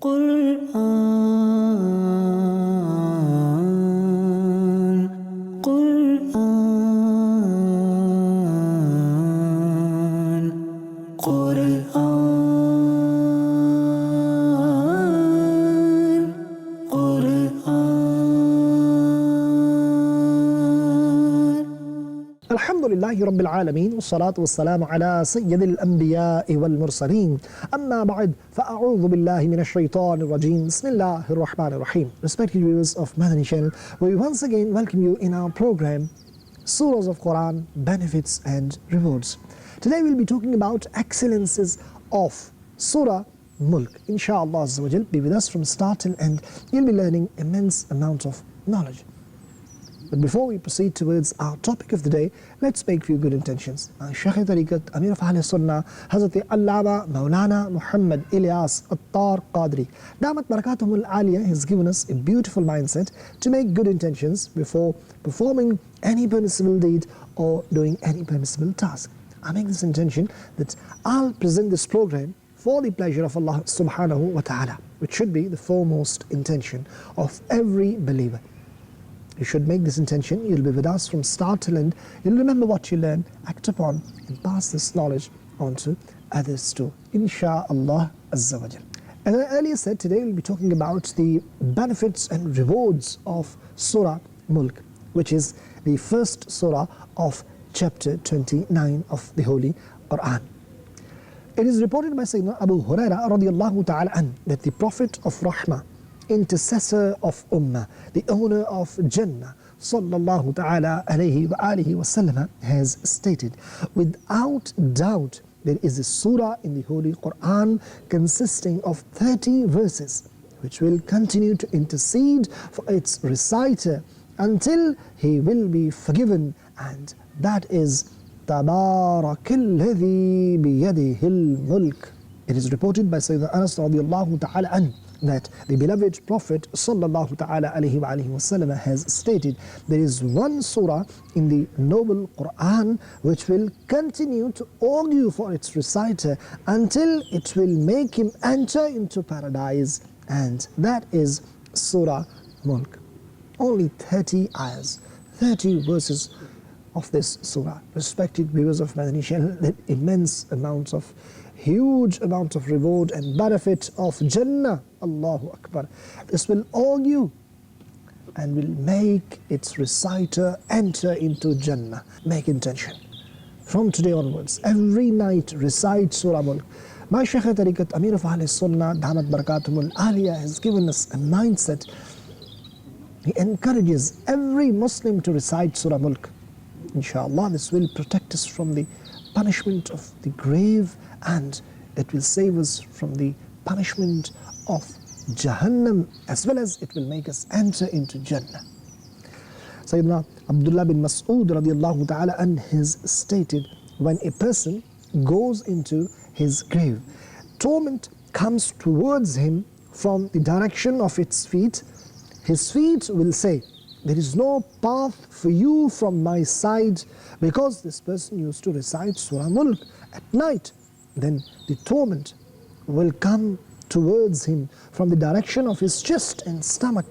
قرآن قرآن قرآن قرآن الحمد لله رب العالمين والصلاة والسلام على سيد الأنبياء والمرسلين أما بعد فأعوذ بالله من الشيطان الرجيم بسم الله الرحمن الرحيم. Respected viewers of Madani Channel, we once again welcome you in our program Surahs of Quran, Benefits and Rewards. Today we'll be talking about excellences of Surah Mulk. Inshallah Azza wa Jal, be with us from start till end. You'll be learning immense amount of knowledge. But before we proceed towards our topic of the day, let's make few good intentions. Shaykh Tariqat, Amir of Ahl Sunnah, Hazrat Allama Maulana Muhammad Ilyas Attar Qadri, Damat Barakatuhumul Aliyah, has given us a beautiful mindset to make good intentions before performing any permissible deed or doing any permissible task. I make this intention that I'll present this program for the pleasure of Allah subhanahu wa ta'ala, which should be the foremost intention of every believer. You should make this intention. You'll be with us from start till end. You'll remember what you learn, act upon, and pass this knowledge on to others too. Insha'Allah Azza wa Jal. As I earlier said, today we'll be talking about the benefits and rewards of Surah Mulk, which is the first surah of chapter 29 of the Holy Quran. It is reported by Sayyidina Abu Huraira radiallahu ta'ala an, that the Prophet of Rahmah, intercessor of Ummah, the owner of Jannah, sallallahu ta'ala alayhi wa alihi wa sallam, has stated, without doubt there is a surah in the Holy Quran consisting of 30 verses which will continue to intercede for its reciter until he will be forgiven, and that is Tabarakalladhi biyadihil mulk. It is reported by Sayyidina Anas radiallahu ta'ala an, that the beloved Prophet sallallahu ta'ala alayhi wa alihi wasallam has stated, there is one surah in the noble Quran which will continue to argue for its reciter until it will make him enter into paradise, and that is Surah Mulk. Only 30 ayahs, 30 verses of this surah. Respected viewers of Madani Channel, that immense amounts of huge amount of reward and benefit of Jannah. Allahu Akbar. This will argue and will make its reciter enter into Jannah. Make intention. From today onwards, every night recite Surah Mulk. My Shaykh Tariqat, Amir of Ahl Sunnah, Damat Barakatuhumul Aliyah, has given us a mindset. He encourages every Muslim to recite Surah Mulk. Inshallah, this will protect us from the punishment of the grave, and it will save us from the punishment of Jahannam, as well as it will make us enter into Jannah. Sayyidina Abdullah bin Mas'ud radiallahu ta'ala an has stated, when a person goes into his grave, torment comes towards him from the direction of its feet. His feet will say, there is no path for you from my side, because this person used to recite Surah Mulk at night. Then the torment will come towards him from the direction of his chest and stomach.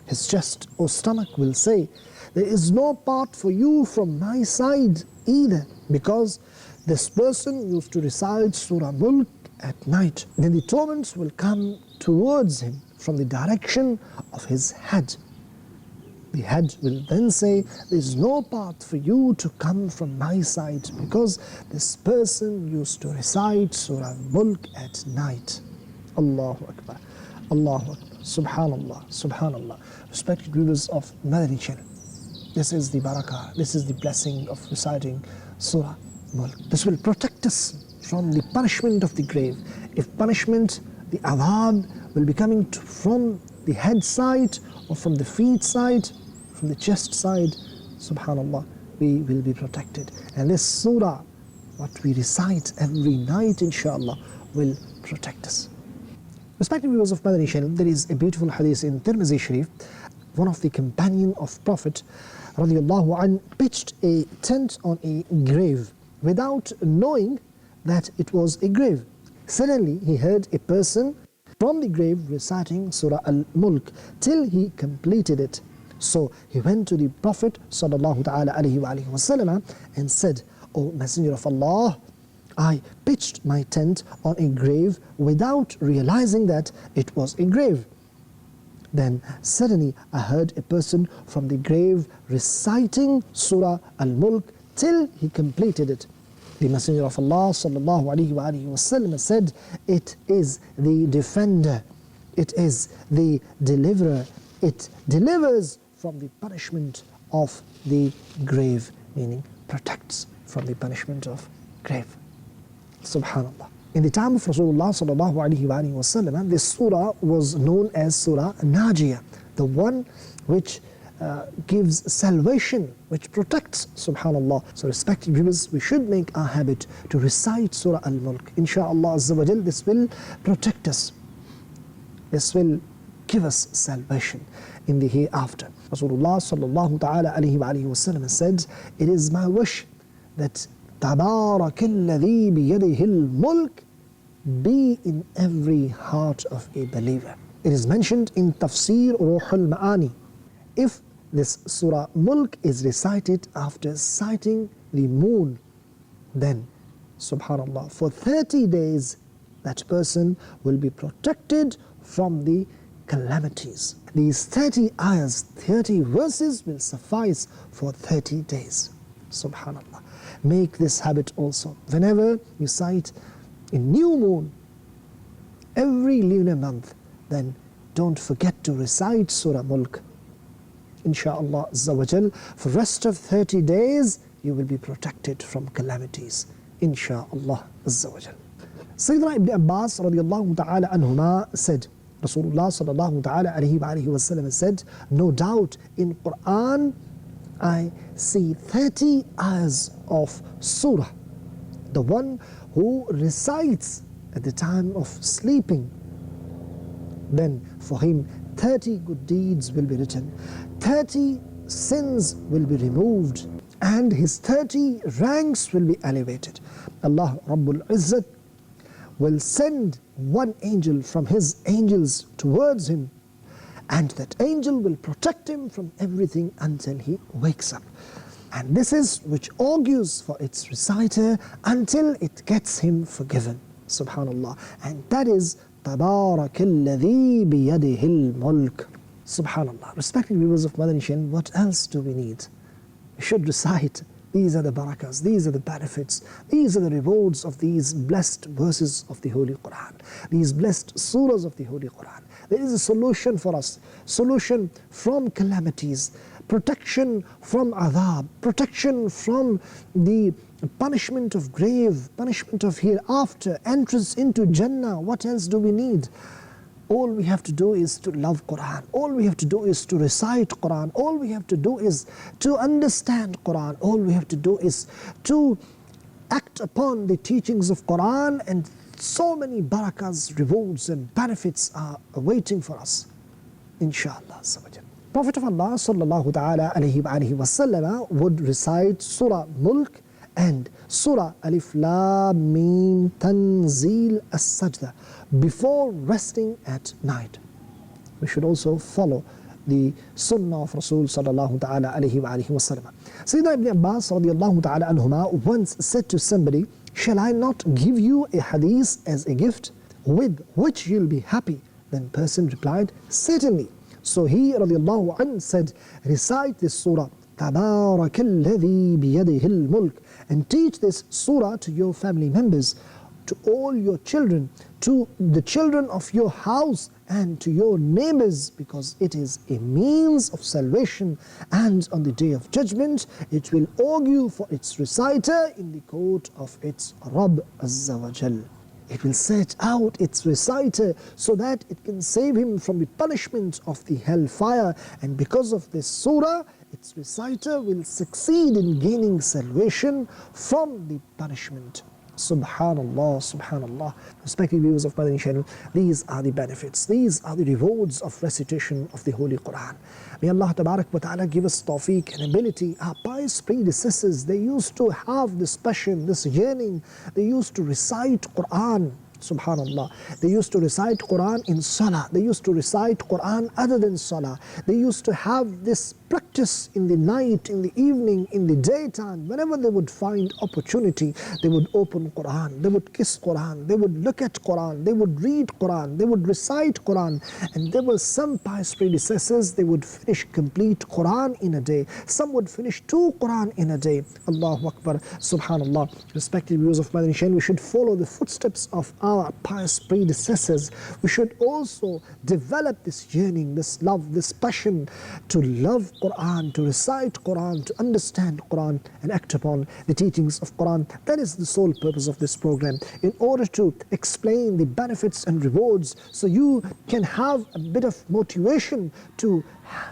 His chest or stomach will say, there is no path for you from my side either, because this person used to recite Surah Mulk at night. Then the torments will come towards him from the direction of his head. The head will then say, there is no path for you to come from my side, because this person used to recite Surah Mulk at night. Allahu Akbar, Allahu Akbar, Subhanallah, Subhanallah. Respected viewers of Madani Channel, this is the barakah, this is the blessing of reciting Surah Mulk. This will protect us from the punishment of the grave. If punishment, the adhab, will be coming from the head side or from the feet side, from the chest side, subhanallah, we will be protected. And this surah, what we recite every night, inshallah, will protect us. Respected viewers of Madani Channel, there is a beautiful hadith in Tirmidhi Sharif. One of the companion of Prophet radiallahu anh pitched a tent on a grave without knowing that it was a grave. Suddenly he heard a person from the grave reciting Surah Mulk till he completed it. So he went to the Prophet sallallahu ta'ala alayhi wa alihi wasallam and said, O Messenger of Allah, I pitched my tent on a grave without realizing that it was a grave. Then suddenly I heard a person from the grave reciting Surah Al-Mulk till he completed it. The Messenger of Allah sallallahu alaihi wasallam said, it is the defender, it is the deliverer, it delivers from the punishment of the grave, meaning protects from the punishment of grave. Subhanallah. In the time of Rasulullah sallallahu alaihi wasallam, this surah was known as Surah Najiyah, the one which gives salvation, which protects, subhanallah. So respected viewers, we should make our habit to recite Surah Al-Mulk. Insha'Allah Azza wa Jal, this will protect us. This will give us salvation in the hereafter. Rasulullah sallallahu ta'ala alayhi wa sallam said, it is my wish that تَبَارَكَ الَّذِي بِيَدِهِ الْمُلْكِ be in every heart of a believer. It is mentioned in Tafsir Ruhul Ma'ani. If this Surah Mulk is recited after sighting the moon, then subhanallah, for 30 days that person will be protected from the calamities. These 30 ayahs, 30 verses will suffice for 30 days. Subhanallah. Make this habit also. Whenever you sight a new moon, every lunar month, then don't forget to recite Surah Mulk. Insha'Allah Azza wa Jal, for rest of 30 days, you will be protected from calamities. Insha'Allah Azza wa Jal. Sayyidina Ibn Abbas radiallahu ta'ala anhuma said, Rasulullah sallallahu ta'ala alayhi wa sallam said, no doubt in Quran, I see 30 ayahs of Surah. The one who recites at the time of sleeping, then for him 30 good deeds will be written, 30 sins will be removed, and his 30 ranks will be elevated. Allah Rabbul Izzat will send one angel from his angels towards him, and that angel will protect him from everything until he wakes up. And this is which argues for its reciter until it gets him forgiven. Subhanallah. And that is تَبَارَكَ الَّذِي بِيَدِهِ الْمُلْكِ. Subhanallah. Respected viewers of Madani Channel, what else do we need? We should recite. These are the barakas, these are the benefits, these are the rewards of these blessed verses of the Holy Quran, these blessed surahs of the Holy Quran. There is a solution for us, solution from calamities, protection from adhab, protection from the punishment of grave, punishment of hereafter, entrance into Jannah. What else do we need? All we have to do is to love Quran. All we have to do is to recite Quran. All we have to do is to understand Quran. All we have to do is to act upon the teachings of Quran, and so many barakas, rewards and benefits are awaiting for us. Inshallah. Prophet of Allah sallallahu ta'ala alayhi wa sallam would recite Surah Mulk and Surah Alif Lam Mim Tanzil As-Sajda before resting at night. We should also follow the Sunnah of Rasul sallallahu ta'ala alayhi wa sallam. Sayyidina Ibn Abbas radiallahu ta'ala anhuma once said to somebody, shall I not give you a hadith as a gift with which you'll be happy? Then person replied, certainly. So he radiallahu anhu said, recite this surah, تَبَارَكَ الَّذِي بِيَدِهِ الْمُلْكِ, and teach this surah to your family members, to all your children, to the children of your house, and to your neighbors, because it is a means of salvation, and on the day of judgment it will argue for its reciter in the court of its Rabb Azza wa Jal. It will set out its reciter so that it can save him from the punishment of the hellfire, and because of this surah, its reciter will succeed in gaining salvation from the punishment. Subhanallah, subhanallah. Respected viewers of Madani Channel, these are the benefits, these are the rewards of recitation of the Holy Quran. May Allah Tabarak wa Ta'ala give us tawfiq and ability. Our pious predecessors, they used to have this passion, this yearning. They used to recite Quran Subhanallah. They used to recite Quran in Salah. They used to recite Quran other than Salah. They used to have this practice in the night, in the evening, in the daytime. Whenever they would find opportunity, they would open Quran, they would kiss Quran, they would look at Quran, they would read Quran, they would recite Quran. And there were some pious predecessors, they would finish complete Quran in a day. Some would finish 2 Quran in a day. Allahu Akbar, Subhanallah. Respected viewers of Madani Channel, we should follow the footsteps of our pious predecessors. We should also develop this yearning, this love, this passion to love Quran, to recite Quran, to understand Quran and act upon the teachings of Quran. That is the sole purpose of this program, in order to explain the benefits and rewards so you can have a bit of motivation to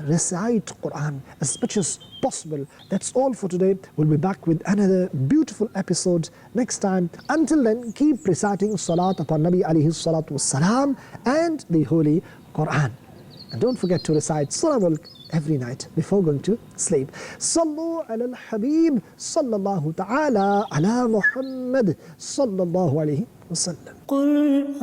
recite Quran as much as possible. That's all for today. We'll be back with another beautiful episode next time. Until then, keep reciting Salat upon Nabi alayhi salatu wassalam and the Holy Quran. And don't forget to recite Surah Mulk every night before going to sleep. Sallu ala al-Habib, sallallahu ta'ala ala Muhammad, sallallahu alayhi wa sallam. Quran.